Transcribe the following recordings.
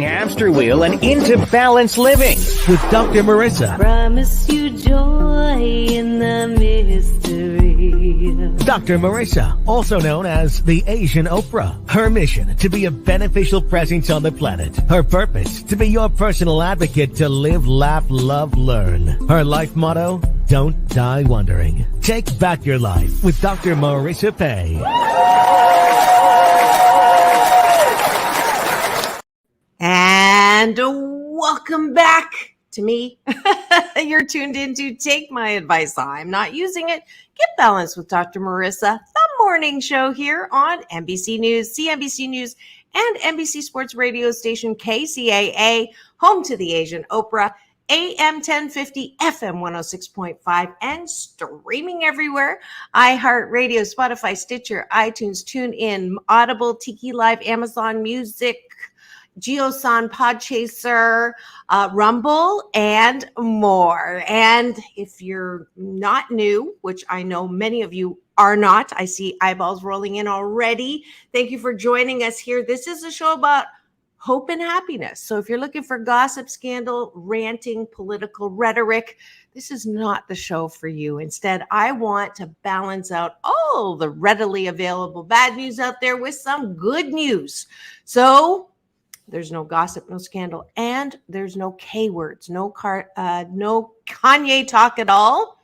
Hamster wheel and into balanced living with Dr. Marissa. Promise you joy in the mystery. Dr. Marissa, also known as the Asian Oprah. Her mission, to be a beneficial presence on the planet. Her purpose, to be your personal advocate to live, laugh, love, learn. Her life motto, don't die wondering. Take back your life with Dr. Marissa Pay. And welcome back to me. You're tuned in to Take My Advice. I'm not using it. Get Balanced with Dr. Marissa, the morning show here on NBC News, CNBC News, and NBC Sports radio station KCAA, home to the Asian Oprah, AM 1050, FM 106.5, and streaming everywhere. iHeartRadio, Spotify, Stitcher, iTunes, TuneIn, Audible, Tiki Live, Amazon Music, JioSaavn, Podchaser, Rumble, and more. And if you're not new, which I know many of you are not, I see eyeballs rolling in already. Thank you for joining us here. This is a show about hope and happiness. So if you're looking for gossip, scandal, ranting, political rhetoric, this is not the show for you. Instead, I want to balance out all the readily available bad news out there with some good news. So there's no gossip, no scandal, and there's no K words, no Kanye talk at all.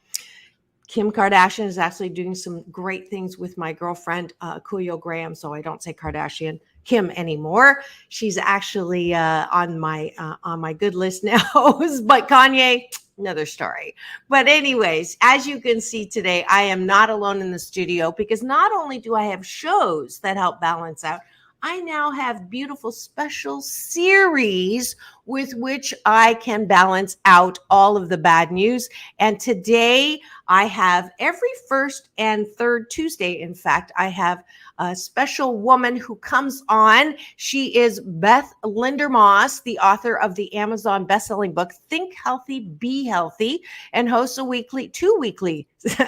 Kim Kardashian is actually doing some great things with my girlfriend, Kuyo Graham, so I don't say Kardashian Kim anymore. She's actually on my good list now, but Kanye, another story. But anyways, as you can see today, I am not alone in the studio because not only do I have shows that help balance out, I now have beautiful special series with which I can balance out all of the bad news. And today I have every first and third Tuesday, in fact, I have a special woman who comes on. She is Beth Linder-Moss, the author of the Amazon bestselling book, Think Healthy, Be Healthy, and hosts two weekly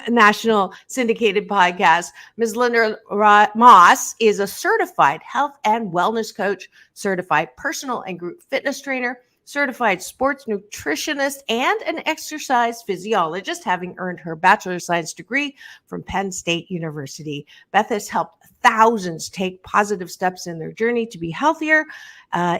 national syndicated podcasts. Ms. Linder-Moss is a certified health and wellness coach, certified personal and group fitness trainer, certified sports nutritionist, and an exercise physiologist, having earned her bachelor's science degree from Penn State University. Beth has helped thousands take positive steps in their journey to be healthier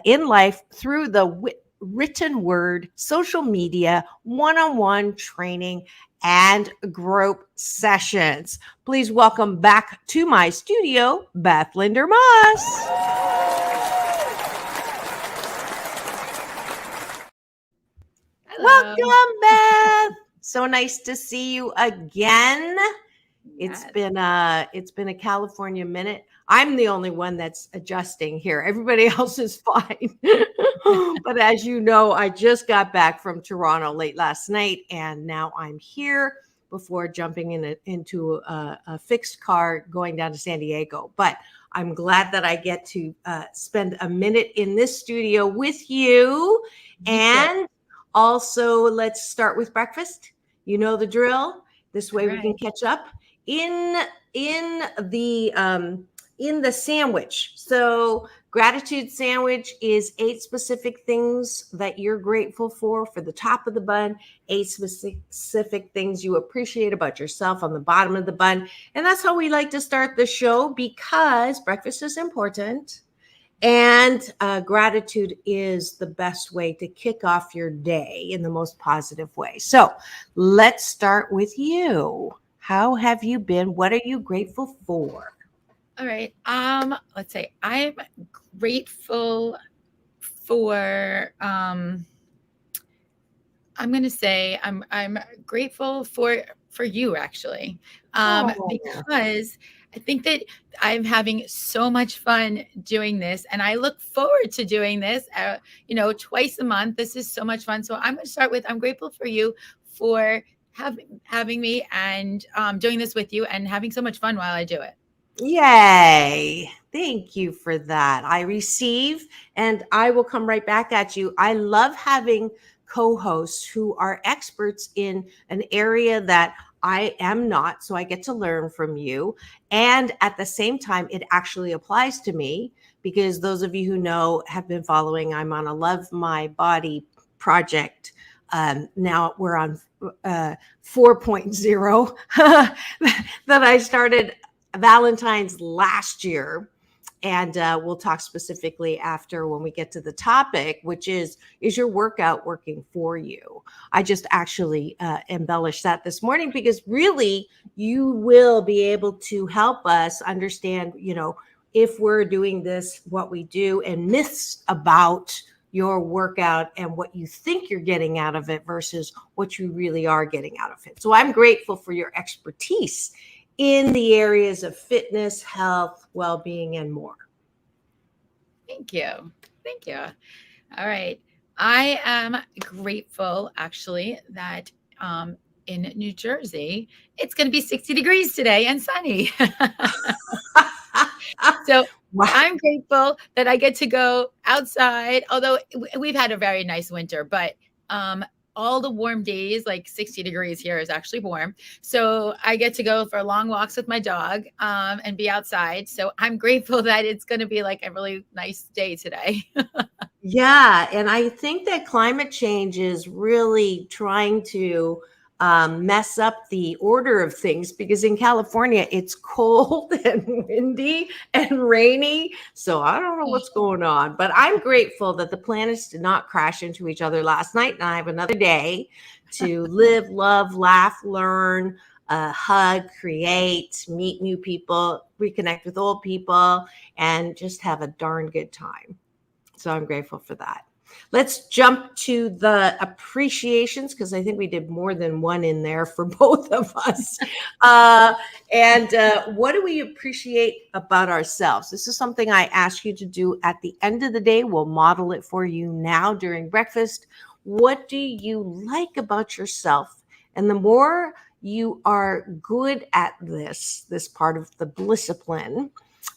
in life through the written word, social media, one-on-one training, and group sessions. Please welcome back to my studio, Beth Linder-Moss. Welcome, Beth. So nice to see you again. It's been a California minute. I'm the only one that's adjusting here. Everybody else is fine. But as you know, I just got back from Toronto late last night, and now I'm here before jumping into a fixed car going down to San Diego. But I'm glad that I get to spend a minute in this studio with you. And also, let's start with breakfast. You know the drill. This way we can catch up in the sandwich. So gratitude sandwich is 8 specific things that you're grateful for the top of the bun, 8 specific things you appreciate about yourself on the bottom of the bun. And that's how we like to start the show, because breakfast is important. And gratitude is the best way to kick off your day in the most positive way. So let's start with you. How have you been? What are you grateful for? All right. Let's say I'm grateful for I'm going to say I'm grateful for you, actually, because I think that I'm having so much fun doing this, and I look forward to doing this, twice a month. This is so much fun. So I'm going to start with, I'm grateful for you for having me and doing this with you and having so much fun while I do it. Yay. Thank you for that. I receive, and I will come right back at you. I love having co-hosts who are experts in an area that I am not, so I get to learn from you. And at the same time, it actually applies to me because those of you who know have been following, I'm on a Love My Body project. Now we're on 4.0 that I started Valentine's last year. And we'll talk specifically after when we get to the topic, which is your workout working for you? I just actually embellished that this morning because really you will be able to help us understand, if we're doing this, what we do, and myths about your workout and what you think you're getting out of it versus what you really are getting out of it. So I'm grateful for your expertise in the areas of fitness, health, well-being, and more. Thank you. Thank you. All right. I am grateful, actually, that in New Jersey, it's going to be 60 degrees today and sunny. So Wow. I'm grateful that I get to go outside, although we've had a very nice winter, but all the warm days, like 60 degrees here is actually warm. So I get to go for long walks with my dog and be outside. So I'm grateful that it's going to be like a really nice day today. Yeah. And I think that climate change is really trying to mess up the order of things because in California, it's cold and windy and rainy. So I don't know what's going on, but I'm grateful that the planets did not crash into each other last night. And I have another day to live, love, laugh, learn, hug, create, meet new people, reconnect with old people, and just have a darn good time. So I'm grateful for that. Let's jump to the appreciations because I think we did more than one in there for both of us. And what do we appreciate about ourselves? This is something I ask you to do at the end of the day. We'll model it for you now during breakfast. What do you like about yourself? And the more you are good at this part of the discipline,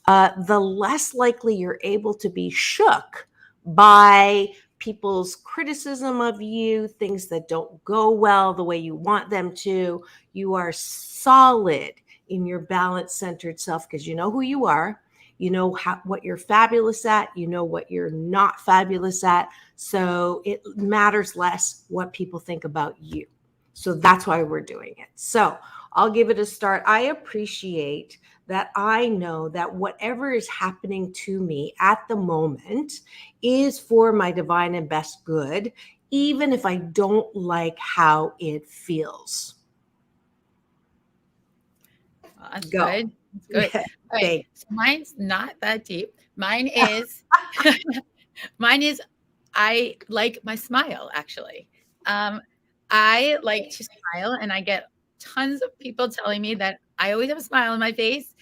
the less likely you're able to be shook by people's criticism of you, things that don't go well the way you want them to. You are solid in your balanced, centered self because you know who you are. You know what you're fabulous at. You know what you're not fabulous at. So it matters less what people think about you. So that's why we're doing it. So I'll give it a start. I appreciate that I know that whatever is happening to me at the moment is for my divine and best good, even if I don't like how it feels. Well, that's Go. good. That's good. Yeah, All right. So mine's not that deep. Mine is I like my smile, actually. I like to smile and I get tons of people telling me that I always have a smile on my face.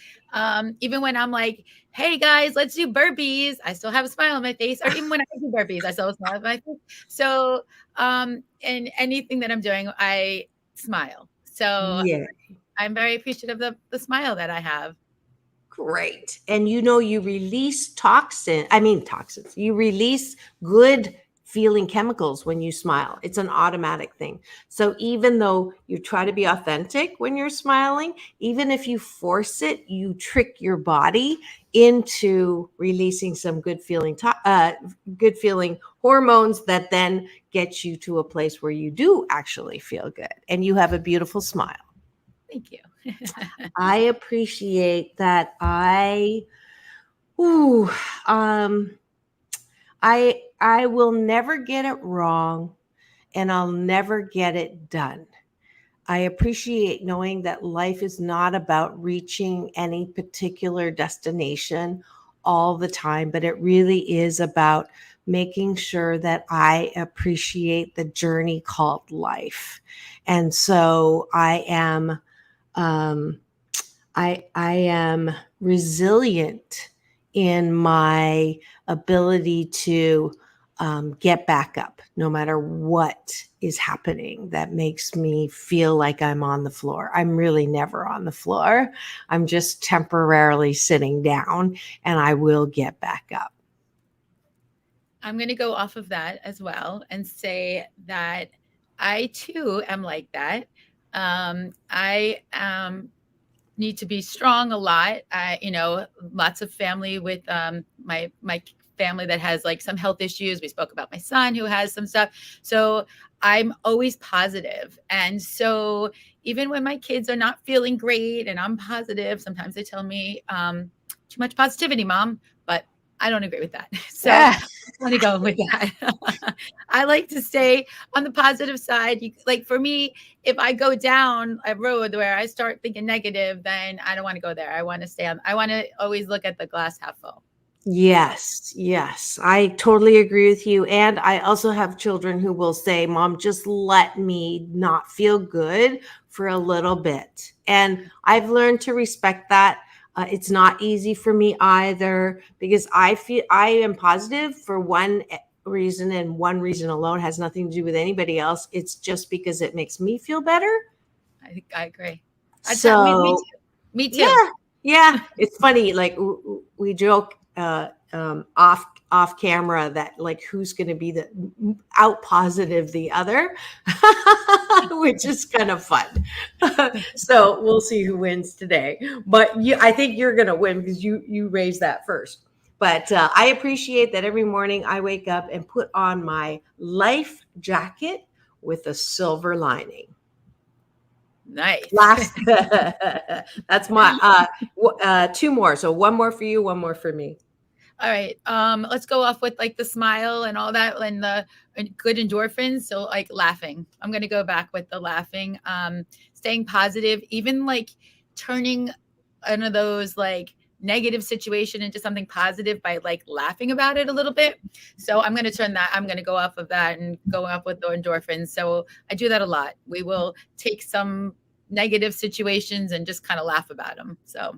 Even when I'm like, hey guys, let's do burpees, I still have a smile on my face. Or even when I do burpees, I still have a smile on my face. So in anything that I'm doing, I smile. So yeah. I'm very appreciative of the smile that I have. Great. And you release toxins. You release good feeling chemicals when you smile. It's an automatic thing. So even though you try to be authentic when you're smiling, even if you force it, you trick your body into releasing some good feeling hormones that then get you to a place where you do actually feel good and you have a beautiful smile. Thank you. I appreciate that I will never get it wrong and I'll never get it done. I appreciate knowing that life is not about reaching any particular destination all the time, but it really is about making sure that I appreciate the journey called life. And so I am resilient in my ability to get back up no matter what is happening that makes me feel like I'm on the floor. I'm really never on the floor. I'm just temporarily sitting down and I will get back up. I'm going to go off of that as well and say that I too am like that. I am need to be strong a lot. Lots of family with my family that has like some health issues. We spoke about my son who has some stuff. So I'm always positive. And so even when my kids are not feeling great and I'm positive, sometimes they tell me, too much positivity, Mom, but I don't agree with that. So Yeah. I want to go with that. I like to stay on the positive side. Like for me, if I go down a road where I start thinking negative, then I don't want to go there. I want to always look at the glass half full. Yes, yes, I totally agree with you. And I also have children who will say, Mom, just let me not feel good for a little bit. And I've learned to respect that. It's not easy for me either because I feel I am positive for one reason and one reason alone, has nothing to do with anybody else. It's just because it makes me feel better. I think I agree. So Me too. Me too. Yeah. It's funny. Like we joke off camera that like who's going to be the out positive the other, which is kind of fun. So we'll see who wins today. But I think you're going to win because you raised that first. But I appreciate that every morning I wake up and put on my life jacket with a silver lining. Nice. That's my two more. So one more for you, one more for me. All right. Let's go off with like the smile and all that and the good endorphins. So like laughing. I'm going to go back with the laughing, staying positive, even like turning one of those like negative situation into something positive by like laughing about it a little bit. So I'm going to turn that. I'm going to go off of that and go up with the endorphins. So I do that a lot. We will take some negative situations and just kind of laugh about them. So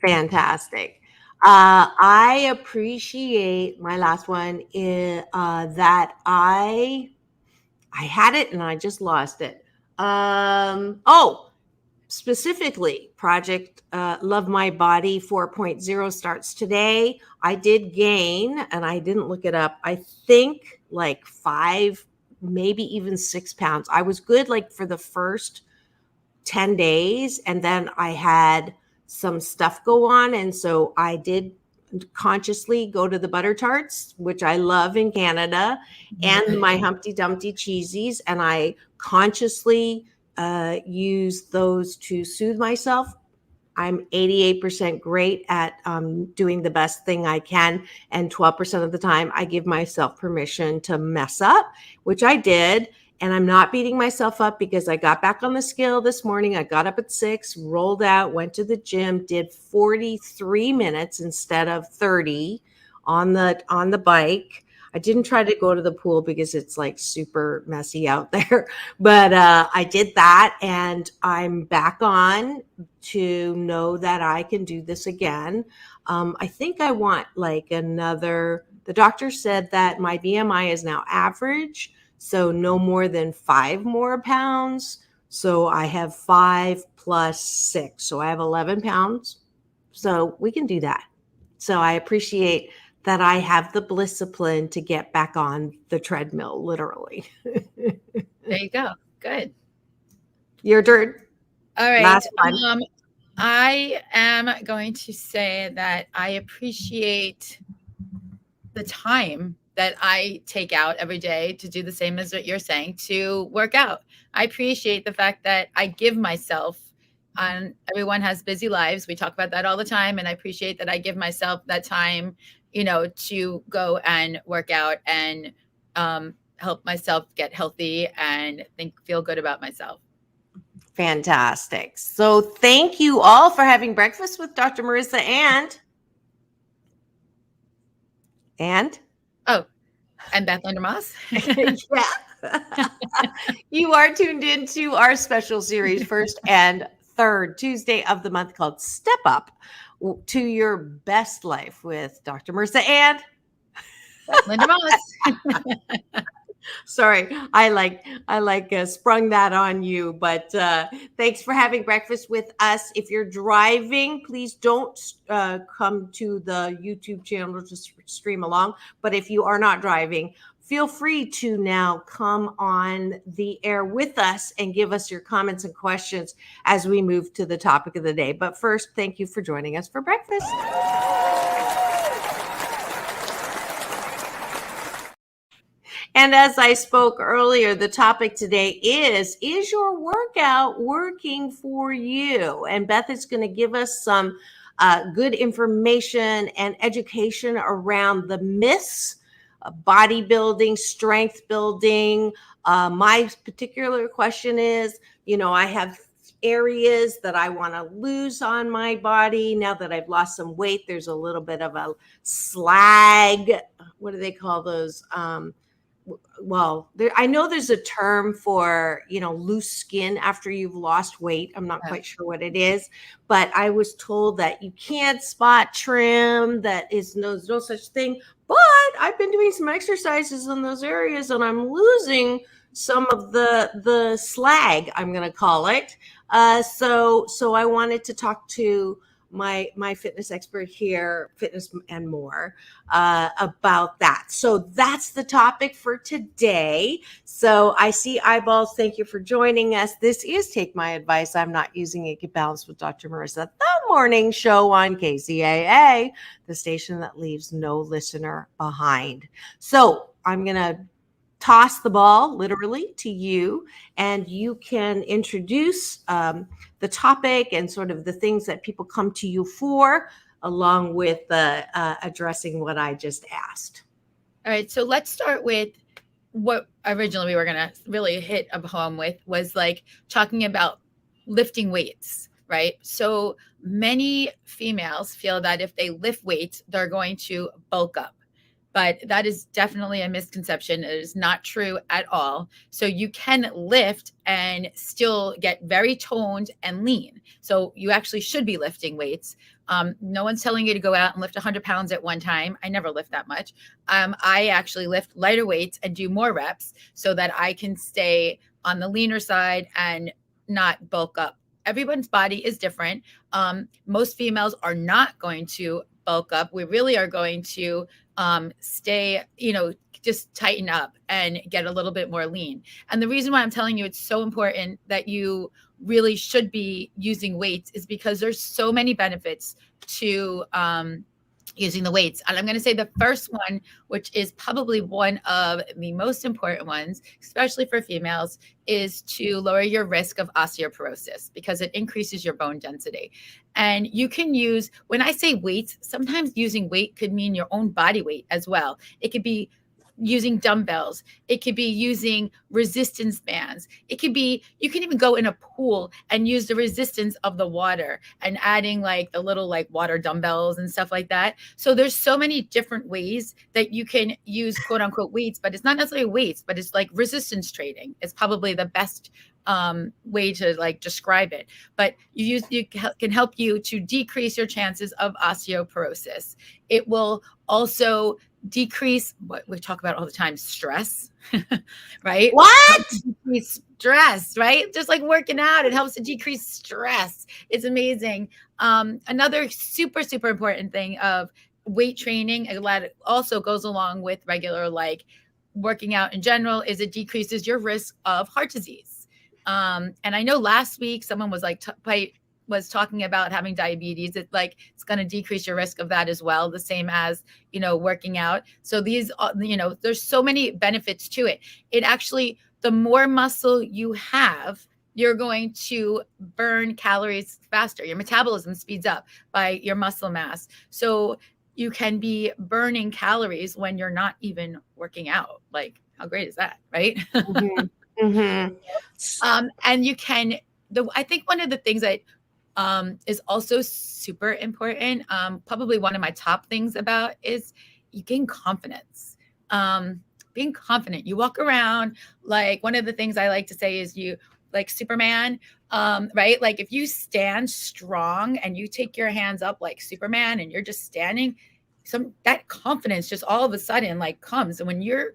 fantastic. I appreciate my last one is that I had it and I just lost it. Specifically, Project Love My Body 4.0 starts today. I did gain, and I didn't look it up, I think like 5, maybe even 6 pounds. I was good like for the first 10 days, and then I had some stuff go on. And so I did consciously go to the butter tarts, which I love in Canada, and my Humpty Dumpty cheesies. And I consciously use those to soothe myself. I'm 88% great at doing the best thing I can. And 12% of the time I give myself permission to mess up, which I did. And I'm not beating myself up because I got back on the scale this morning. I got up at 6, rolled out, went to the gym, did 43 minutes instead of 30 on the bike. I didn't try to go to the pool because it's like super messy out there, but I did that, and I'm back on to know that I can do this again. I think I want like the doctor said that my BMI is now average. So no more than 5 more pounds. So I have 5 plus 6. So I have 11 pounds. So we can do that. So I appreciate that I have the discipline to get back on the treadmill, literally. There you go. Good. Your turn. All right. Last one. I am going to say that I appreciate the time that I take out every day to do the same as what you're saying, to work out. I appreciate the fact that I give myself, everyone has busy lives. We talk about that all the time. And I appreciate that I give myself that time, to go and work out and help myself get healthy and feel good about myself. Fantastic. So thank you all for having breakfast with Dr. Marissa and Beth Linder-Moss. Yeah. You are tuned into our special series, first and third Tuesday of the month, called Step Up to Your Best Life with Dr. Marissa and Beth Linder-Moss. Sorry, I sprung that on you, but thanks for having breakfast with us. If you're driving, please don't come to the YouTube channel to stream along. But if you are not driving, feel free to now come on the air with us and give us your comments and questions as we move to the topic of the day. But first, thank you for joining us for breakfast. And as I spoke earlier, the topic today is your workout working for you? And Beth is going to give us some good information and education around the myths, bodybuilding, strength building. My particular question is, I have areas that I want to lose on my body. Now that I've lost some weight, there's a little bit of a slag. What do they call those? I know there's a term for, loose skin after you've lost weight. I'm not quite sure what it is, but I was told that you can't spot trim, that is no such thing. But I've been doing some exercises in those areas and I'm losing some of the slag, I'm going to call it. So I wanted to talk to my fitness expert here, fitness and more, about that. So that's the topic for today. So I see eyeballs. Thank you for joining us. This is Take My Advice. I'm not using it. Get Balanced with Dr. Marissa, the morning show on KCAA, the station that leaves no listener behind. So I'm going to toss the ball literally to you, and you can introduce the topic and sort of the things that people come to you for, along with addressing what I just asked. All right. So let's start with what originally we were going to really hit a home with, was like talking about lifting weights, right? So many females feel that if they lift weights, they're going to bulk up. But that is definitely a misconception. It is not true at all. So you can lift and still get very toned and lean. So you actually should be lifting weights. No one's telling you to go out and lift 100 pounds at one time. I never lift that much. I actually lift lighter weights and do more reps so that I can stay on the leaner side and not bulk up. Everyone's body is different. Most females are not going to bulk up. We really are going to stay, just tighten up and get a little bit more lean. And the reason why I'm telling you it's so important that you really should be using weights is because there's so many benefits to using the weights. And I'm going to say the first one, which is probably one of the most important ones, especially for females, is to lower your risk of osteoporosis because it increases your bone density. And you can use, when I say weights, sometimes using weight could mean your own body weight as well. It could be using dumbbells. It could be using resistance bands. It could be, you can even go in a pool and use the resistance of the water and adding like the little like water dumbbells and stuff like that. So there's so many different ways that you can use quote unquote weights, but it's not necessarily weights, but it's like resistance training is probably the best way to like describe it. But you can help you to decrease your chances of osteoporosis. It will also decrease what we talk about all the time, stress, right? What? Decrease stress, right? Just like working out, it helps to decrease stress. It's amazing. Another super, super important thing of weight training, a lot also goes along with regular like working out in general, is it decreases your risk of heart disease. And I know last week someone was like was talking about having diabetes. It's like, it's going to decrease your risk of that as well. The same as, working out. So these, there's so many benefits to it. It actually, the more muscle you have, you're going to burn calories faster. Your metabolism speeds up by your muscle mass. So you can be burning calories when you're not even working out. Like, how great is that? Right. Mm-hmm. Mm-hmm. And you can, I think one of the things that is also super important. Probably one of my top things about is you gain confidence. Being confident. You walk around, like one of the things I like to say is you like Superman, right? Like if you stand strong and you take your hands up like Superman and you're just standing, that confidence just all of a sudden like comes. And when you're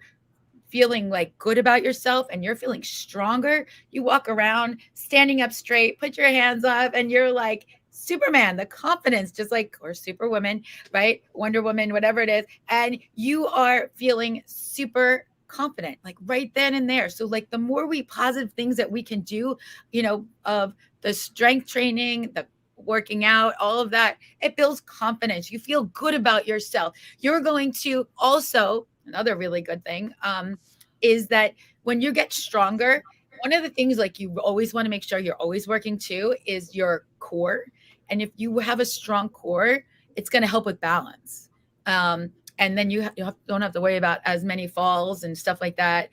feeling like good about yourself and you're feeling stronger, you walk around standing up straight, put your hands up, and you're like Superman, the confidence, just like, or Superwoman, right? Wonder Woman, whatever it is. And you are feeling super confident, like right then and there. So like the more positive things that we can do, of the strength training, the working out, all of that, it builds confidence. You feel good about yourself. You're going to also, another really good thing, is that when you get stronger, one of the things like you always want to make sure you're always working too is your core. And if you have a strong core, it's going to help with balance. And then you don't have to worry about as many falls and stuff like that.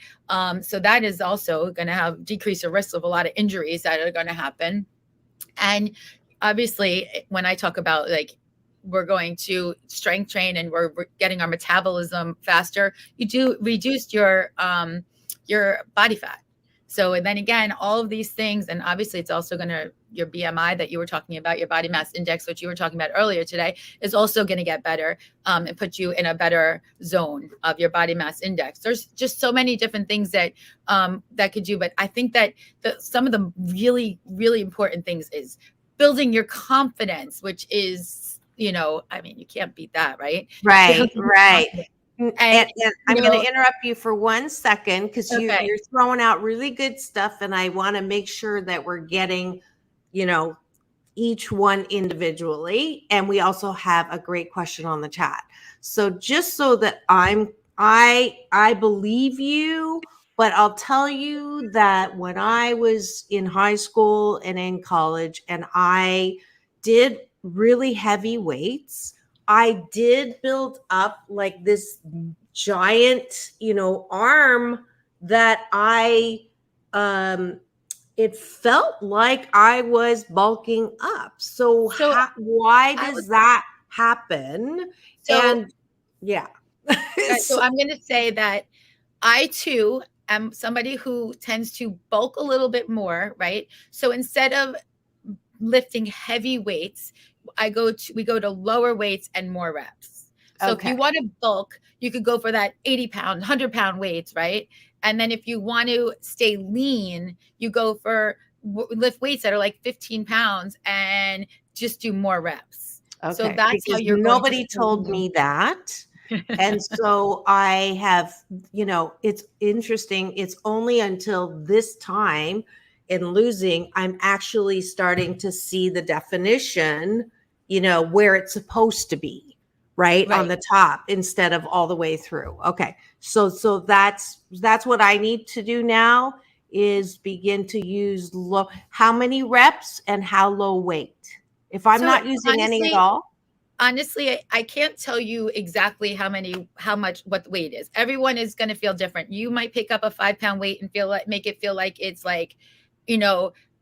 So that is also going to decrease the risk of a lot of injuries that are going to happen. And obviously, when I talk about like we're going to strength train and we're getting our metabolism faster, you do reduce your body fat. So, and then again, all of these things, and obviously it's also going to, your BMI that you were talking about, your body mass index, which you were talking about earlier today, is also going to get better and put you in a better zone of your body mass index. There's just so many different things that that could do. But I think that some of the really, really important things is building your confidence, which is, I mean, you can't beat that, right? Right. And I'm going to interrupt you for 1 second because you're throwing out really good stuff. And I want to make sure that we're getting, each one individually. And we also have a great question on the chat. So just so that I believe you, but I'll tell you that when I was in high school and in college and I did really heavy weights, I did build up like this giant, arm that it felt like I was bulking up. So why does that happen? So I'm going to say that I too am somebody who tends to bulk a little bit more, right? So instead of lifting heavy weights, we go to lower weights and more reps. So if you want to bulk, you could go for that 80-pound, 100-pound weights, right? And then if you want to stay lean, you go for lift weights that are like 15 pounds and just do more reps. Okay. So that's because how you're nobody told me that. And so I have, it's interesting. It's only until this time in losing, I'm actually starting to see the definition, where it's supposed to be, right on the top instead of all the way through. Okay. So that's what I need to do now is begin to use how many reps and how low weight. If I'm not using any at all. Honestly, I can't tell you exactly what the weight is. Everyone is going to feel different. You might pick up a 5-pound weight and make it feel like it's like,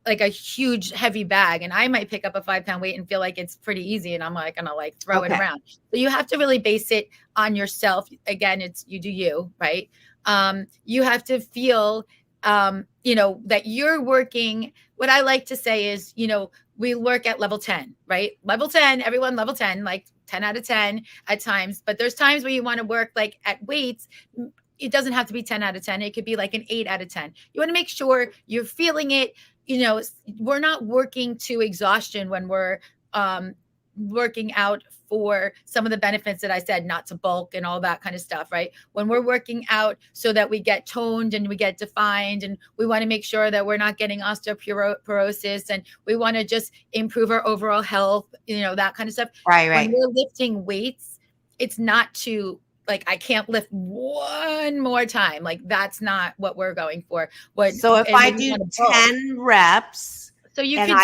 like a huge heavy bag. And I might pick up a 5-pound weight and feel like it's pretty easy. And I'm like, going to throw it around. So you have to really base it on yourself. Again, it's you do you, right? You have to feel, that you're working. What I like to say is, we work at level 10, right? Level 10, everyone level 10, like 10 out of 10 at times. But there's times where you want to work like at weights. It doesn't have to be 10 out of 10. It could be like an 8 out of 10. You want to make sure you're feeling it. We're not working to exhaustion when we're working out for some of the benefits that I said, not to bulk and all that kind of stuff, right? When we're working out so that we get toned and we get defined, and we want to make sure that we're not getting osteoporosis, and we want to just improve our overall health, that kind of stuff. Right. When we're lifting weights, it's not to I can't lift one more time. That's not what we're going for. So if I do 10 reps, so you can do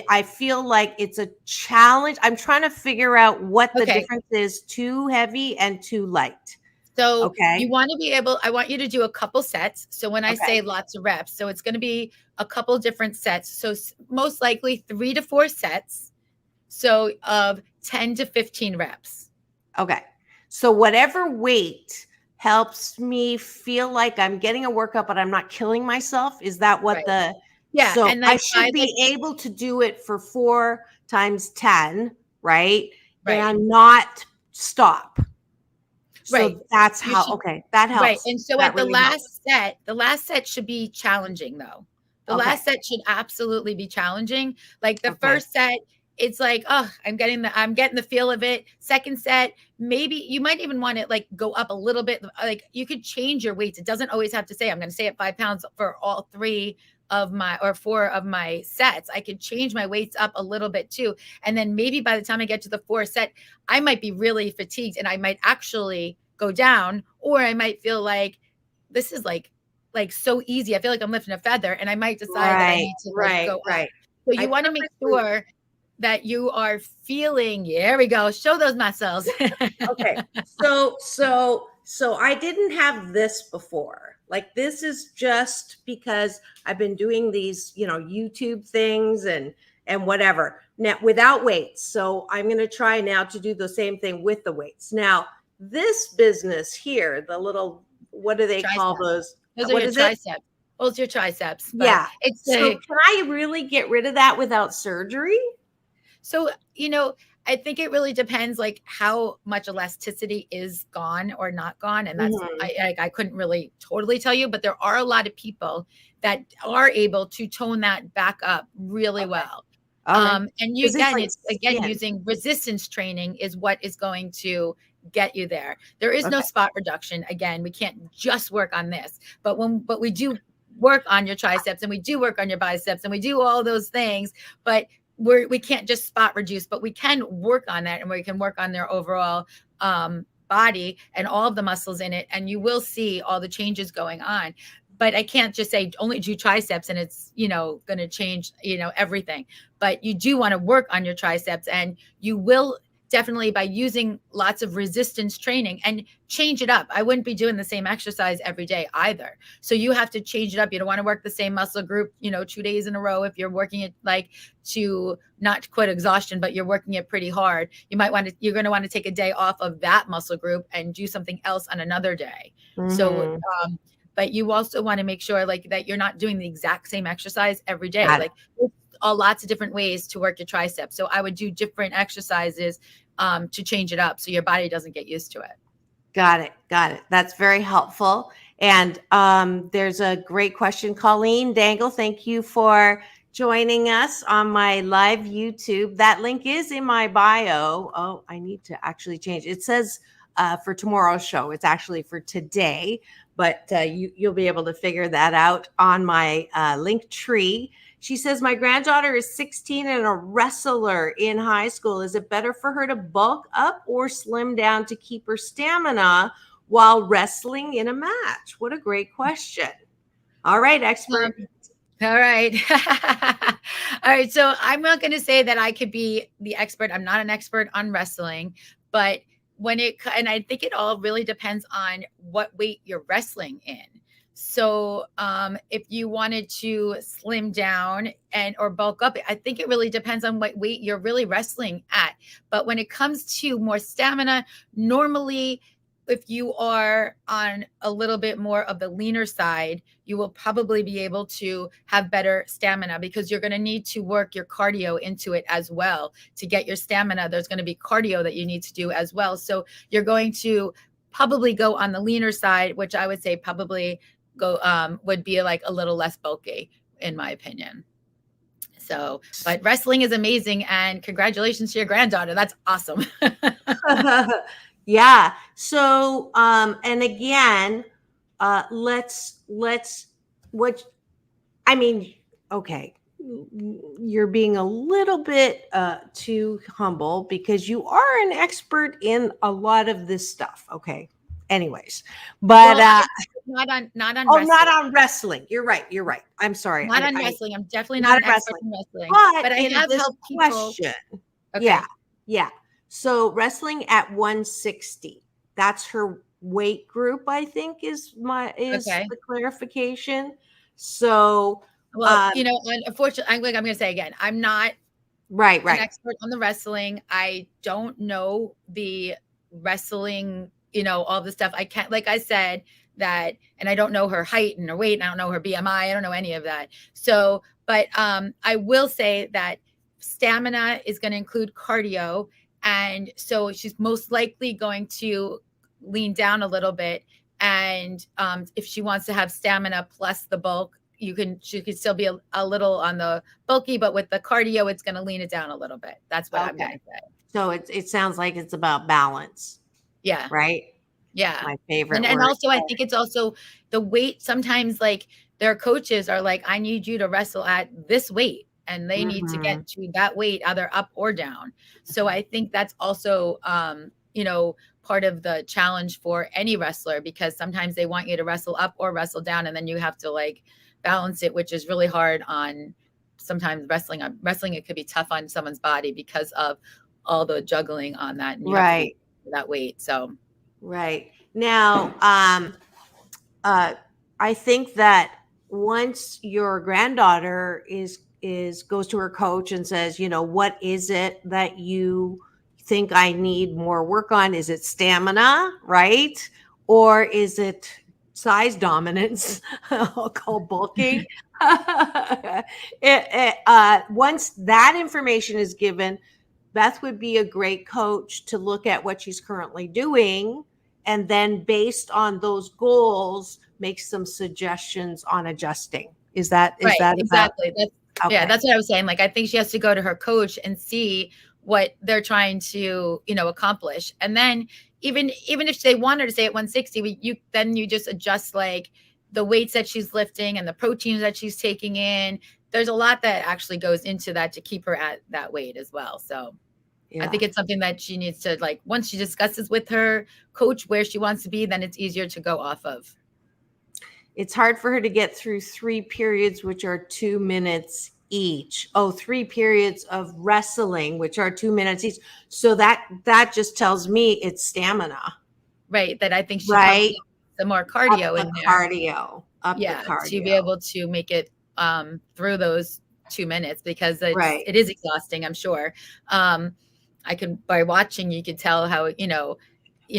I feel like it's a challenge. I'm trying to figure out what the difference is too heavy and too light. So you want to be I want you to do a couple sets. So when I say lots of reps, so it's going to be a couple different sets. So most likely 3 to 4 sets. So of 10 to 15 reps. Okay. So whatever weight helps me feel like I'm getting a workout, but I'm not killing myself. Is that what so and I should be able to do it for 4 times 10, right? And not stop. So that's how, that helps. Right. And so at the last set should be challenging though. The last set should absolutely be challenging. Like the first set it's like, oh, I'm getting the feel of it. Second set, maybe you might even want to like go up a little bit. Like you could change your weights. It doesn't always have to say I'm going to stay at 5 pounds for all 3 of my or 4 of my sets. I could change my weights up a little bit too. And then maybe by the time I get to the 4th set, I might be really fatigued and I might actually go down, or I might feel like this is like so easy. I feel like I'm lifting a feather, and I might decide that I need to like go up. So you want to make sure that you are feeling, here we go, show those muscles. Okay. So I didn't have this before. Like, this is just because I've been doing these, YouTube things and whatever now without weights. So I'm going to try now to do the same thing with the weights. Now, this business here, the little, what do they call those? Those are your triceps. Those are your triceps. Yeah. So can I really get rid of that without surgery? So, I think it really depends like how much elasticity is gone or not gone. And that's, I couldn't really totally tell you, but there are a lot of people that are able to tone that back up really well. And you, again, using resistance training is what is going to get you there. There is no spot reduction. Again, we can't just work on this, but we do work on your triceps and we do work on your biceps and we do all those things, but we can't just spot reduce, but we can work on that, and we can work on their overall body and all of the muscles in it. And you will see all the changes going on, but I can't just say only do triceps and it's, going to change, everything, but you do want to work on your triceps, and you will definitely by using lots of resistance training and change it up. I wouldn't be doing the same exercise every day either. So you have to change it up. You don't want to work the same muscle group, 2 days in a row. If you're working it like to not quit exhaustion, but you're working it pretty hard, you're going to want to take a day off of that muscle group and do something else on another day. So, but you also want to make sure like that you're not doing the exact same exercise every day. Like lots of different ways to work your triceps. So I would do different exercises to change it up so your body doesn't get used to it. Got it. That's very helpful. And there's a great question. Colleen Dangle, thank you for joining us on my live YouTube. That link is in my bio. Oh, I need to actually change. It says for tomorrow's show. It's actually for today, but you'll be able to figure that out on my link tree. She says, my granddaughter is 16 and a wrestler in high school. Is it better for her to bulk up or slim down to keep her stamina while wrestling in a match? What a great question. All right, expert. All right. All right. So I'm not going to say that I could be the expert. I'm not an expert on wrestling, but and I think it all really depends on what weight you're wrestling in. So if you wanted to slim down or bulk up, I think it really depends on what weight you're really wrestling at. But when it comes to more stamina, normally, if you are on a little bit more of the leaner side, you will probably be able to have better stamina because you're going to need to work your cardio into it as well. To get your stamina, there's going to be cardio that you need to do as well. So you're going to probably go on the leaner side, which I would say probably would be like a little less bulky in my opinion. So, but wrestling is amazing, and congratulations to your granddaughter. That's awesome. Yeah. So, and again, okay. You're being a little bit too humble because you are an expert in a lot of this stuff. Okay. Anyways, but not on wrestling. Not on wrestling. You're right. I'm sorry. Not on wrestling. I'm definitely not an expert in wrestling. But I have helped people. Okay. Yeah. So wrestling at 160. That's her weight group, I think, is the clarification. So unfortunately, I'm going to say again, I'm not an expert on the wrestling. I don't know the wrestling, all the stuff. I can't, like I said, that, and I don't know her height and her weight, and I don't know her BMI. I don't know any of that. So, but I will say that stamina is going to include cardio. And so she's most likely going to lean down a little bit. And if she wants to have stamina plus the bulk, she could still be a little on the bulky, but with the cardio, it's going to lean it down a little bit. That's what I'm going to say. So it sounds like it's about balance. Yeah. Right. Yeah. My favorite And word. also, I think it's also the weight. Sometimes like their coaches are like, I need you to wrestle at this weight, and they need to get to that weight either up or down. So I think that's also, part of the challenge for any wrestler, because sometimes they want you to wrestle up or wrestle down, and then you have to like balance it, which is really hard on sometimes wrestling. It could be tough on someone's body because of all the juggling on that. And you have to be that weight. So. Right. Now, I think that once your granddaughter goes to her coach and says, what is it that you think I need more work on? Is it stamina, right? Or is it size dominance? I'll call bulking. Once that information is given, Beth would be a great coach to look at what she's currently doing, and then based on those goals, make some suggestions on adjusting. Is that exactly? That's what I was saying. Like, I think she has to go to her coach and see what they're trying to, accomplish. And then even if they want her to stay at 160, you just adjust like the weights that she's lifting and the proteins that she's taking in. There's a lot that actually goes into that to keep her at that weight as well. So I think it's something that she needs to, like, once she discusses with her coach where she wants to be, then it's easier to go off of. It's hard for her to get through 3 periods, which are 2 minutes each. 3 periods of wrestling, which are 2 minutes each. So that just tells me it's stamina. Right. That I think she needs some more cardio in there. Cardio. To be able to make it through those 2 minutes, because it is exhausting, I'm sure. By watching, you could tell how,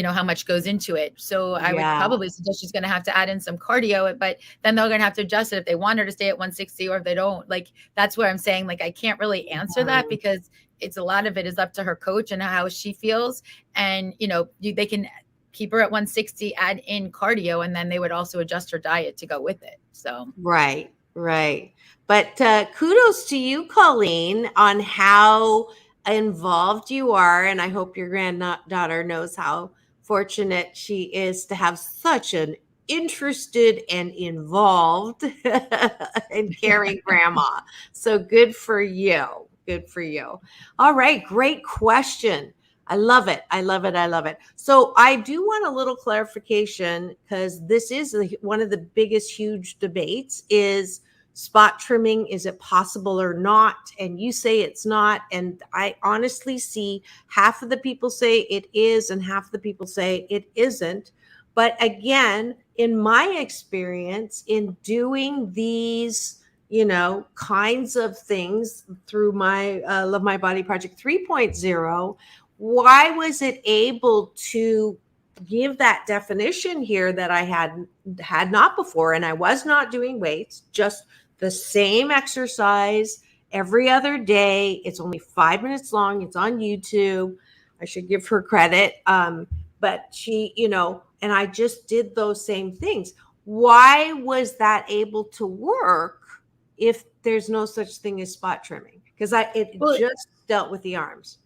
how much goes into it. So I would probably suggest she's going to have to add in some cardio, but then they're going to have to adjust it if they want her to stay at 160 or if they don't. Like, that's where I'm saying, like, I can't really answer that, because it's a lot of it is up to her coach and how she feels. And, they can keep her at 160, add in cardio, and then they would also adjust her diet to go with it. So. Right. But kudos to you, Colleen, on how involved you are. And I hope your granddaughter knows how fortunate she is to have such an interested and involved and caring grandma. So good for you. All right. Great question. I love it. So I do want a little clarification, because this is one of the biggest, huge debates is spot trimming. Is it possible or not? And you say it's not. And I honestly see half of the people say it is and half the people say it isn't. But again, in my experience in doing these, kinds of things through my Love My Body Project 3.0, why was it able to give that definition here that I had not before? And I was not doing weights, just the same exercise every other day. It's only 5 minutes long. It's on YouTube. I should give her credit. But she, and I just did those same things. Why was that able to work if there's no such thing as spot trimming? Because it just dealt with the arms.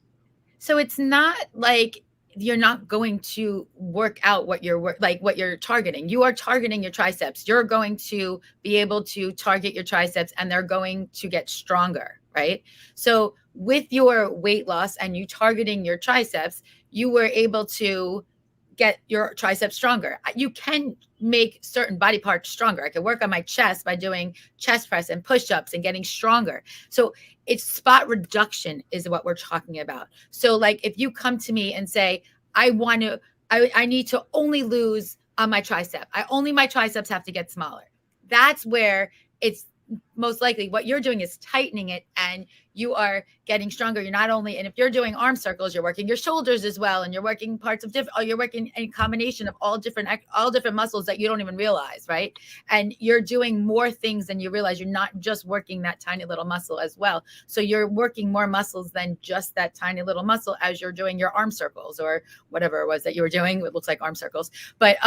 So it's not like you're not going to work out what you're targeting. You are targeting your triceps. You're going to be able to target your triceps, and they're going to get stronger, right? So with your weight loss and you targeting your triceps, you were able to get your triceps stronger. You can make certain body parts stronger. I can work on my chest by doing chest press and push-ups and getting stronger. So it's spot reduction is what we're talking about. So like if you come to me and say, I need to only lose on my tricep. My triceps have to get smaller. That's where it's most likely what you're doing is tightening it, and you are getting stronger. You're not only, and if you're doing arm circles, you're working your shoulders as well, and you're working parts of you're working a combination of all different muscles that you don't even realize, right? And you're doing more things than you realize. You're not just working that tiny little muscle as well. So you're working more muscles than just that tiny little muscle as you're doing your arm circles or whatever it was that you were doing. It looks like arm circles, but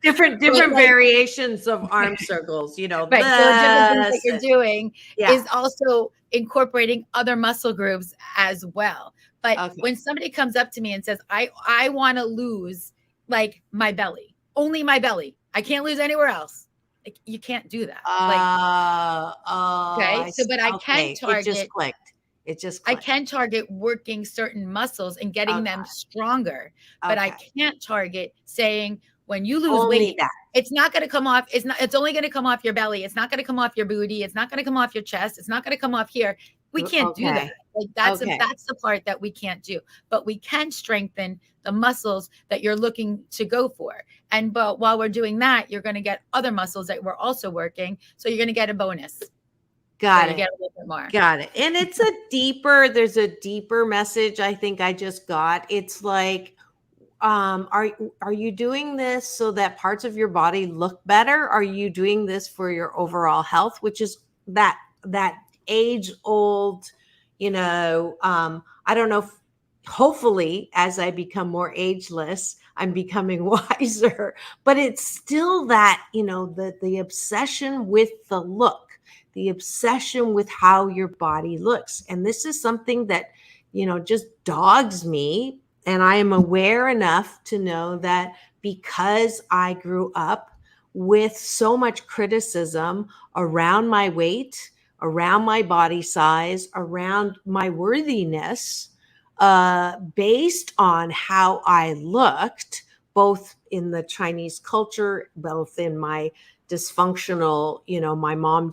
different variations of arm circles, right. So different things that you're doing is also incorporating other muscle groups as well. But when somebody comes up to me and says, I want to lose like my belly, only my belly, I can't lose anywhere else. Like, you can't do that. Okay. So, but I can target. It just clicked. I can target working certain muscles and getting them stronger, but I can't target saying, when you lose weight, it's not going to come off. It's only going to come off your belly. It's not going to come off your booty. It's not going to come off your chest. It's not going to come off here. We can't do that. Like that's the part that we can't do, but we can strengthen the muscles that you're looking to go for. But while we're doing that, you're going to get other muscles that we're also working. So you're going to get a bonus. Got it. Get a little bit more. Got it. And it's there's a deeper message I think I just got. It's like, are you doing this so that parts of your body look better? Are you doing this for your overall health, which is that age old, I don't know, hopefully as I become more ageless, I'm becoming wiser, but it's still that, the obsession with the look, the obsession with how your body looks. And this is something that, just dogs me. And I am aware enough to know that because I grew up with so much criticism around my weight, around my body size, around my worthiness, based on how I looked, both in the Chinese culture, both in my dysfunctional, my mom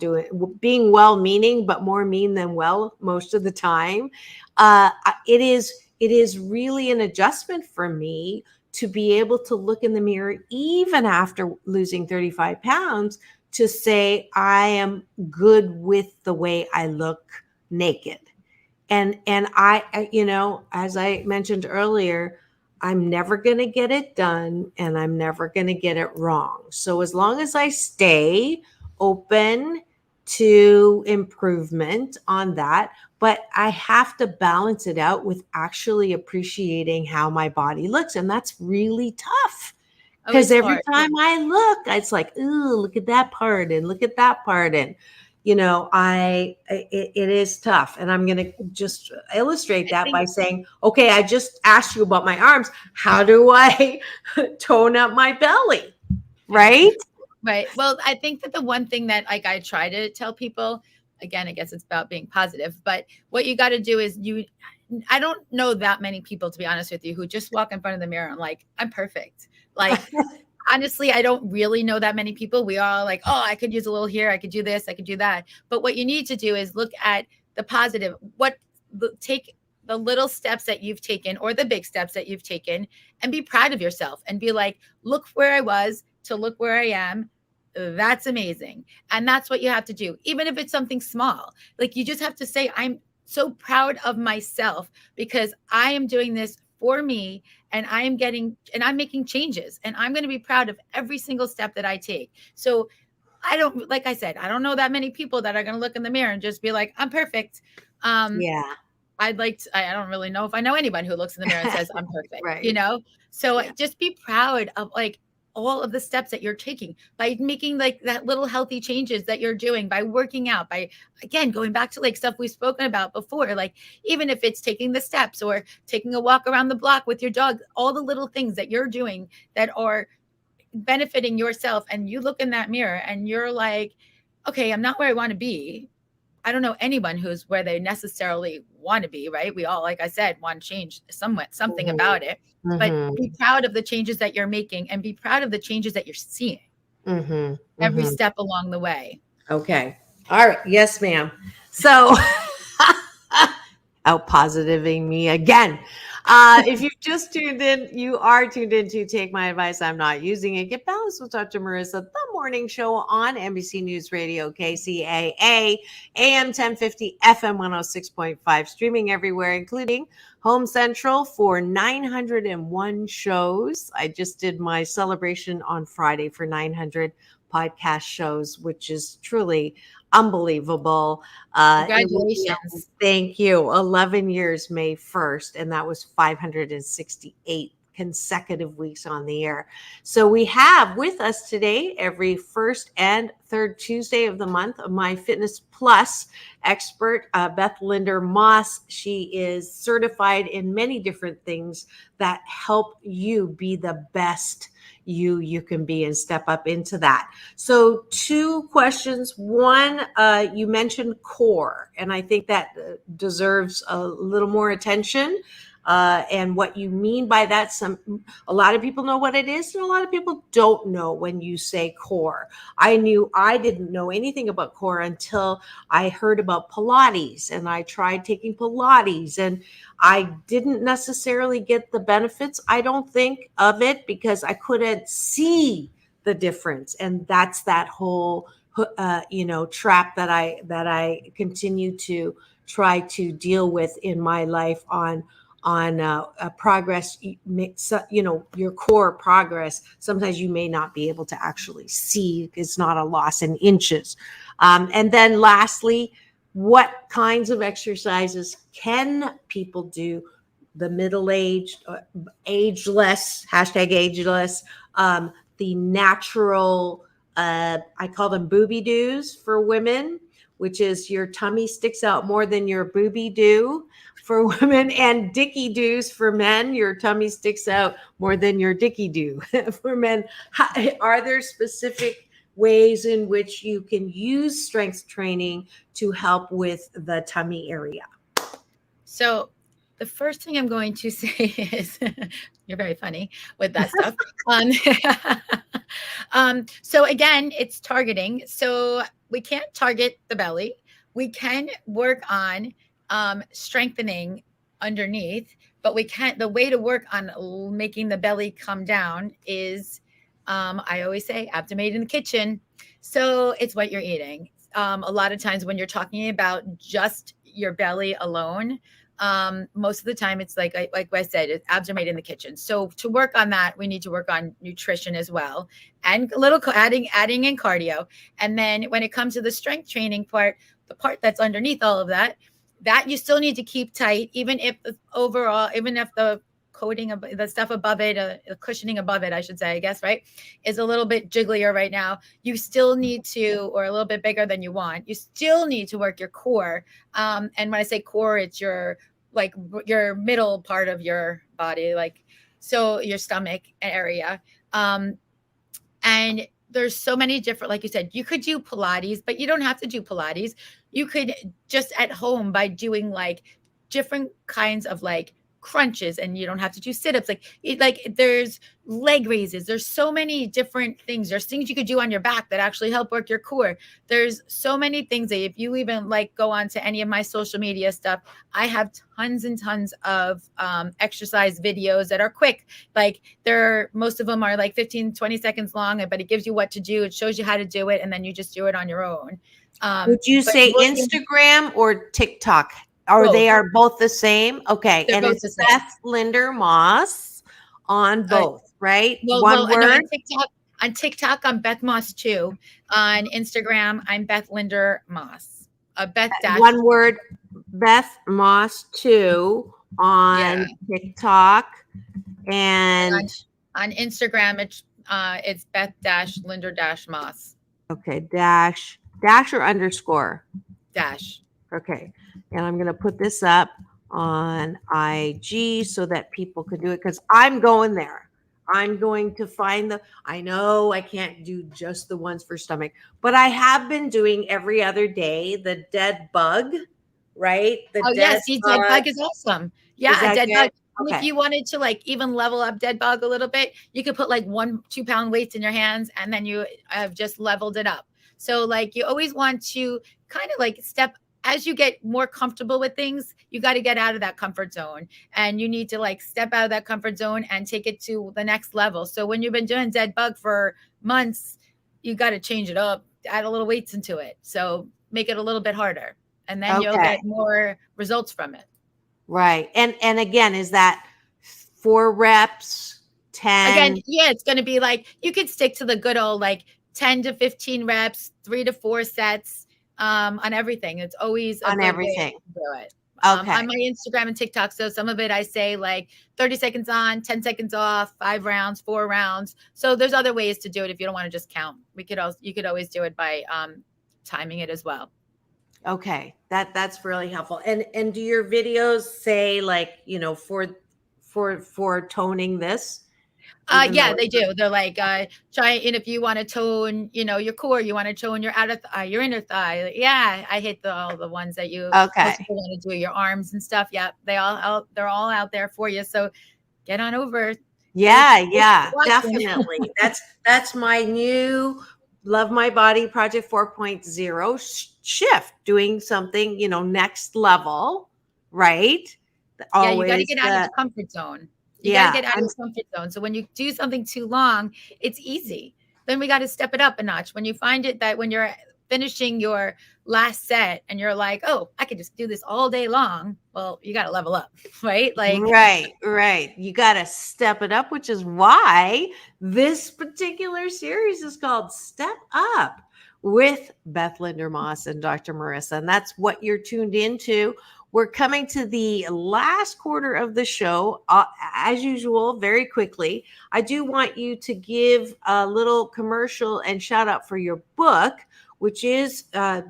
being well-meaning, but more mean than well most of the time. It is really an adjustment for me to be able to look in the mirror, even after losing 35 pounds, to say, I am good with the way I look naked. And I, as I mentioned earlier, I'm never going to get it done and I'm never going to get it wrong. So as long as I stay open to improvement on that, but I have to balance it out with actually appreciating how my body looks. And that's really tough because every time I look, it's like, ooh, look at that part and look at that part. And, it is tough. And I'm going to just illustrate that by saying, okay, I just asked you about my arms. How do I tone up my belly? Right? Right. Well, I think that the one thing that I try to tell people, again, I guess it's about being positive, but what you got to do is I don't know that many people, to be honest with you, who just walk in front of the mirror and like, I'm perfect. Like, honestly, I don't really know that many people. We all like, oh, I could use a little here. I could do this. I could do that. But what you need to do is look at the positive, take the little steps that you've taken or the big steps that you've taken and be proud of yourself and be like, look where I was to look where I am. That's amazing. And that's what you have to do. Even if it's something small, like you just have to say, I'm so proud of myself because I am doing this for me and I'm making changes and I'm going to be proud of every single step that I take. So like I said, I don't know that many people that are going to look in the mirror and just be like, I'm perfect. I don't really know if I know anyone who looks in the mirror and says I'm perfect, right. So just be proud of like all of the steps that you're taking by making like that little healthy changes that you're doing, by working out, by, again, going back to like stuff we've spoken about before, like even if it's taking the steps or taking a walk around the block with your dog, all the little things that you're doing that are benefiting yourself. And you look in that mirror and you're like, okay, I'm not where I want to be. I don't know anyone who's where they necessarily want to be, right? We all, like I said, want to change something about it, but be proud of the changes that you're making and be proud of the changes that you're seeing every step along the way. Okay. All right. Yes, ma'am. So out positiving me again. If you've just tuned in, you are tuned in to Take My Advice. I'm not using it. Get Balanced with Dr. Marissa, the morning show on NBC News Radio, KCAA, AM 1050, FM 106.5, streaming everywhere, including Home Central for 901 shows. I just did my celebration on Friday for 900 podcast shows, which is truly unbelievable. Congratulations. Thank you. 11 years, May 1st, and that was 568 consecutive weeks on the air. So we have with us today every first and third Tuesday of the month my Fitness Plus expert, Beth Linder-Moss. She is certified in many different things that help you be the best you can be and step up into that. So 2 questions. One, you mentioned core, and I think that deserves a little more attention. And what you mean by that, a lot of people know what it is, and a lot of people don't know when you say core. I didn't know anything about core until I heard about Pilates, and I tried taking Pilates, and I didn't necessarily get the benefits, I don't think, of it because I couldn't see the difference. And that's that whole trap that I continue to try to deal with in my life on progress. Your core progress, sometimes you may not be able to actually see. It's not a loss in inches. And then lastly, what kinds of exercises can people do? The middle-aged, ageless, #ageless, the natural, I call them booby doos for women, which is your tummy sticks out more than your booby do for women, and dicky doos for men. Your tummy sticks out more than your dicky do for men. Are there specific ways in which you can use strength training to help with the tummy area? So the first thing I'm going to say is you're very funny with that stuff. So again, it's targeting. So we can't target the belly. We can work on strengthening underneath, but the way to work on making the belly come down is, I always say, abdomen in the kitchen. So it's what you're eating. A lot of times when you're talking about just your belly alone, most of the time it's like I said, it's abdomen in the kitchen. So to work on that, we need to work on nutrition as well, and a little adding in cardio. And then when it comes to the strength training part, the part that's underneath all of that you still need to keep tight, even if the coating of the stuff above it, the cushioning above it, I should say, I guess, right, is a little bit jigglier right now. You still need to, or a little bit bigger than you want. You still need to work your core. And when I say core, it's your middle part of your body, so your stomach area. And there's so many different, like you said, you could do Pilates, but you don't have to do Pilates. You could just at home by doing different kinds of crunches, and you don't have to do sit-ups. There's leg raises. There's so many different things. There's things you could do on your back that actually help work your core. There's so many things that if you even go on to any of my social media stuff, I have tons and tons of exercise videos that are quick. Most of them are 15, 20 seconds long, but it gives you what to do. It shows you how to do it, and then you just do it on your own. Would you say Instagram or TikTok? Or they are both the same? Okay. They're and it's Beth Linder-Moss on both, right? One word? On TikTok, I'm Beth Moss 2. On Instagram, I'm Beth Linder-Moss. Beth dash. One word, Beth Moss 2 on TikTok. And on Instagram, it's Beth dash Linder dash Moss. Okay. Dash or underscore? Dash. Okay. And I'm going to put this up on IG so that people can do it, because I'm going there. I'm going to find I know I can't do just the ones for stomach, but I have been doing every other day the dead bug, right? Dead bug is awesome. Yeah, a dead bug. Okay. If you wanted to even level up dead bug a little bit, you could put 1-2 pound weights in your hands, and then you have just leveled it up. So you always want to kind of step as you get more comfortable with things, you got to get out of that comfort zone, and you need to like step out of that comfort zone and take it to the next level. So when you've been doing dead bug for months, you got to change it up, add a little weights into it. So make it a little bit harder, and then you'll get more results from it. Right. And again, is that 4 reps, 10? Again, yeah, it's going to be like, you could stick to the good old like 10 to 15 reps, 3 to 4 sets on everything. It's always a on good everything. way to do it. Okay. On my Instagram and TikTok. So some of it I say like 30 seconds on, 10 seconds off, 5 rounds, 4 rounds. So there's other ways to do it if you don't want to just count. You could always do it by timing it as well. Okay. That's really helpful. And do your videos say like, you know, for toning this? Yeah, they do. They're like, try, and if you want to tone, you know, your core, you want to tone your outer thigh, your inner thigh. Yeah, I hit all the ones that you most people want to do, your arms and stuff. Yeah, they're all out there for you. So get on over. Yeah, definitely. That's my new Love My Body Project 4.0 shift, doing something, you know, next level, right? Yeah, you got to get out of the comfort zone. You got to get out of the comfort zone. So when you do something too long, it's easy. Then we got to step it up a notch. When you find it that when you're finishing your last set and you're like, oh, I could just do this all day long. Well, you got to level up, right? Like, right. You got to step it up, which is why this particular series is called Step Up with Beth Linder-Moss and Dr. Marissa. And that's what you're tuned into. We're coming to the last quarter of the show. As usual, very quickly, I do want you to give a little commercial and shout out for your book, which is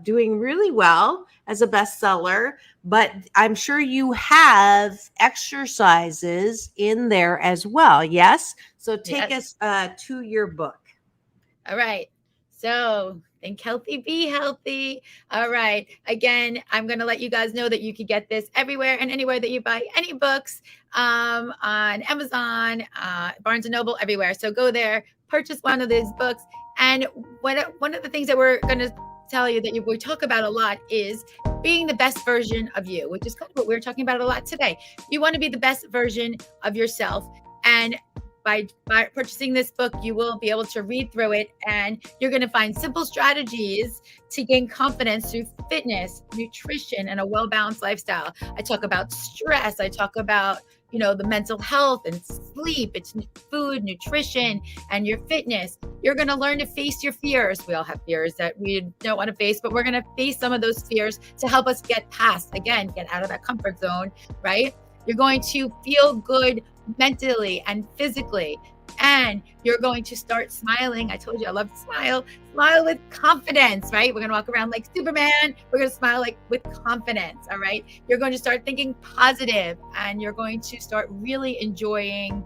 doing really well as a bestseller. But I'm sure you have exercises in there as well. Yes? So take us to your book. All right. So think healthy, be healthy. All right. Again, I'm going to let you guys know that you can get this everywhere and anywhere that you buy any books, on Amazon, Barnes & Noble, everywhere. So go there, purchase one of these books. And one of the things that we're going to tell you that we talk about a lot is being the best version of you, which is kind of what we're talking about a lot today. You want to be the best version of yourself. And by purchasing this book, you will be able to read through it, and you're going to find simple strategies to gain confidence through fitness, nutrition, and a well-balanced lifestyle. I talk about stress. I talk about, you know, the mental health and sleep. It's food, nutrition, and your fitness. You're going to learn to face your fears. We all have fears that we don't want to face, but we're going to face some of those fears to help us get past, again, get out of that comfort zone, right? You're going to feel good mentally and physically, and you're going to start smiling. I told you I love to smile with confidence, right? We're going to walk around like Superman. We're going to smile like with confidence. All right. You're going to start thinking positive, and you're going to start really enjoying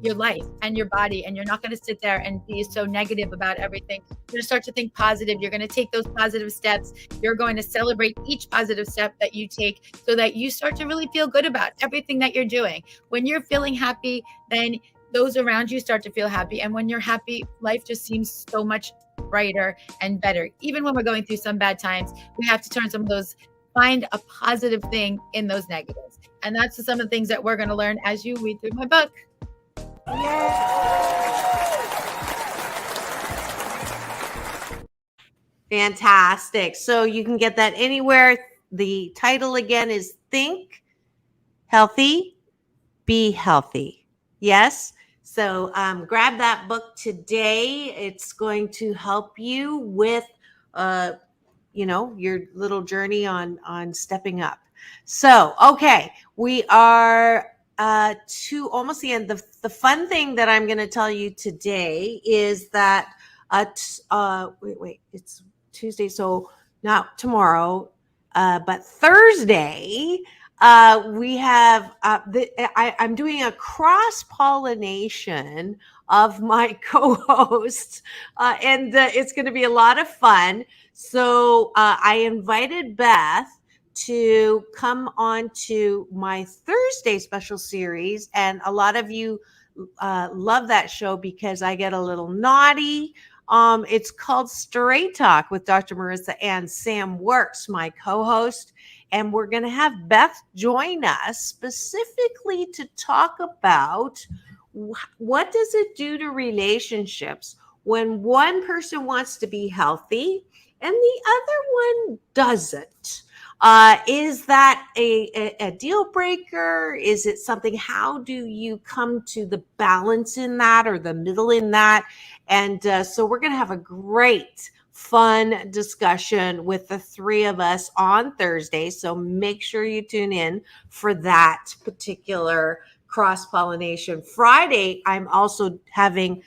your life and your body. And you're not going to sit there and be so negative about everything. You're going to start to think positive. You're going to take those positive steps. You're going to celebrate each positive step that you take so that you start to really feel good about everything that you're doing. When you're feeling happy, then those around you start to feel happy. And when you're happy, life just seems so much brighter and better. Even when we're going through some bad times, we have to turn some of those, find a positive thing in those negatives. And that's some of the things that we're going to learn as you read through my book. Fantastic. So you can get that anywhere. The title again is Think Healthy, Be Healthy. Yes. So grab that book today. It's going to help you with, you know, your little journey on stepping up. So, okay, we are to almost the end. The fun thing that I'm going to tell you today is that it's Tuesday, so not tomorrow, but Thursday. We have I'm doing a cross-pollination of my co-hosts, and it's going to be a lot of fun. So I invited Beth to come on to my Thursday special series, and a lot of you love that show because I get a little naughty It's called Straight Talk with Dr. Marissa and Sam Works, my co-host. And we're going to have Beth join us specifically to talk about what does it do to relationships when one person wants to be healthy and the other one doesn't. Is that a deal breaker? Is it something? How do you come to the balance in that or the middle in that? And so we're going to have a great, fun discussion with the three of us on Thursday. So make sure you tune in for that particular cross-pollination. Friday, I'm also having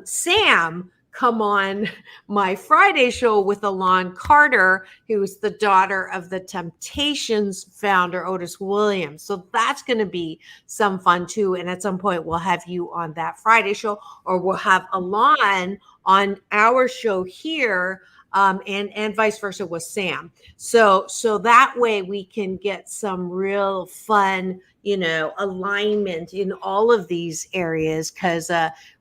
Sam come on my Friday show with Alon Carter, who's the daughter of the Temptations founder, Otis Williams. So that's going to be some fun too. And at some point we'll have you on that Friday show, or we'll have Alon on our show here, and vice versa with Sam. So that way we can get some real fun, alignment in all of these areas. Because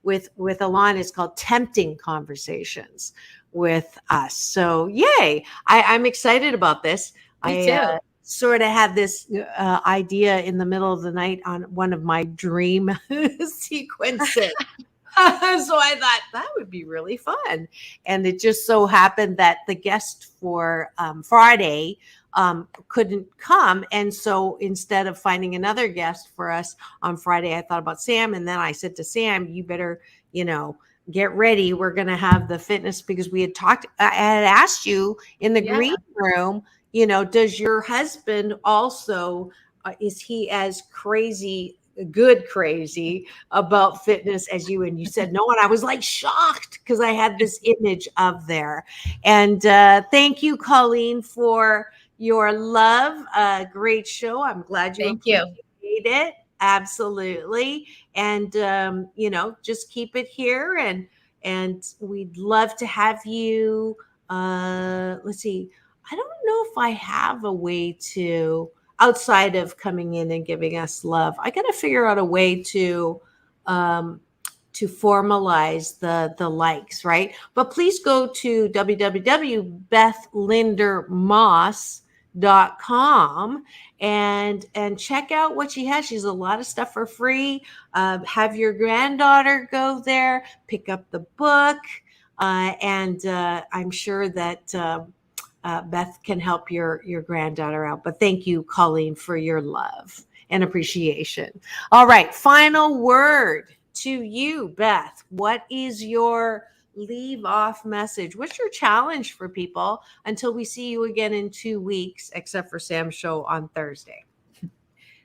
with Alon, it's called Tempting Conversations with us. So yay! I'm excited about this. Me too. Sort of had this idea in the middle of the night on one of my dream sequences. So I thought that would be really fun. And it just so happened that the guest for Friday couldn't come. And so instead of finding another guest for us on Friday, I thought about Sam. And then I said to Sam, you better, get ready. We're going to have the fitness, because we had talked, I had asked you in the green room, does your husband also, is he as crazy about fitness as you? And you said no, and I was like shocked because I had this image of there. And thank you, Colleen, for your love. Great show. I'm glad you appreciate it. Absolutely. And just keep it here, and we'd love to have you. Let's see, I don't know if I have a way to, outside of coming in and giving us love, I got to figure out a way to formalize the likes, right? But please go to www.bethlindermoss.com and check out what she has. She has a lot of stuff for free. Have your granddaughter go there, pick up the book, and I'm sure that Beth can help your granddaughter out. But thank you, Colleen, for your love and appreciation. All right, final word to you, Beth. What is your leave off message? What's your challenge for people until we see you again in 2 weeks, except for Sam's show on Thursday?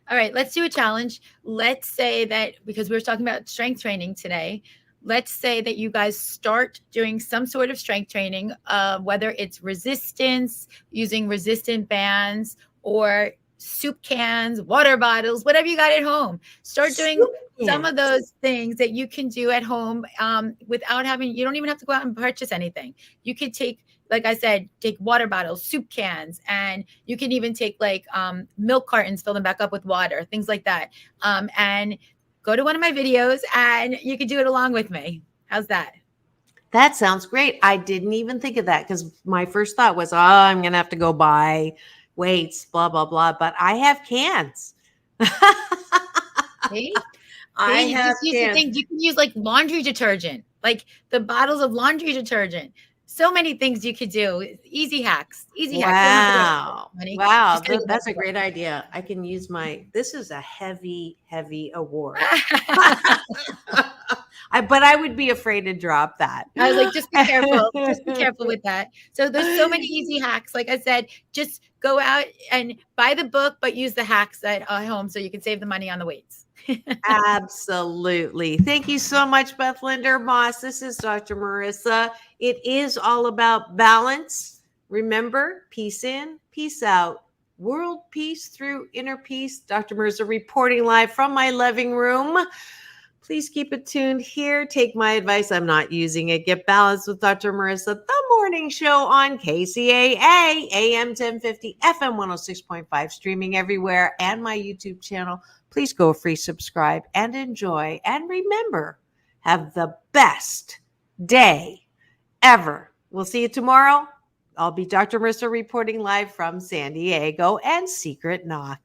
All right, let's do a challenge. Let's say that, because we were talking about strength training today, let's say that you guys start doing some sort of strength training, whether it's resistance, using resistant bands, or soup cans, water bottles, whatever you got at home. Start doing some of those things that you can do at home without having, you don't even have to go out and purchase anything. You could take, like I said, take water bottles, soup cans, and you can even take like milk cartons, fill them back up with water, things like that. And go to one of my videos and you can do it along with me. How's that? That sounds great. I didn't even think of that, because my first thought was, I'm going to have to go buy weights, blah, blah, blah. But I have cans. See? I See, have just use the things. You can use like laundry detergent, like the bottles of laundry detergent. So many things you could do. Easy hacks. Wow. Wow. That's a great idea. I can use this is a heavy, heavy award. But I would be afraid to drop that. I was like, just be careful. Just be careful with that. So there's so many easy hacks. Like I said, just go out and buy the book, but use the hacks at home so you can save the money on the weights. Absolutely. Thank you so much, Beth Linder-Moss. This is Dr. Marissa. It is all about balance. Remember, peace in, peace out. World peace through inner peace. Dr. Marissa reporting live from my living room. Please keep it tuned here. Take my advice. I'm not using it. Get balanced with Dr. Marissa, the morning show on KCAA, AM 1050, FM 106.5, streaming everywhere, and my YouTube channel. Please go free subscribe and enjoy. And remember, have the best day ever. We'll see you tomorrow. I'll be Dr. Marissa reporting live from San Diego and Secret Knock.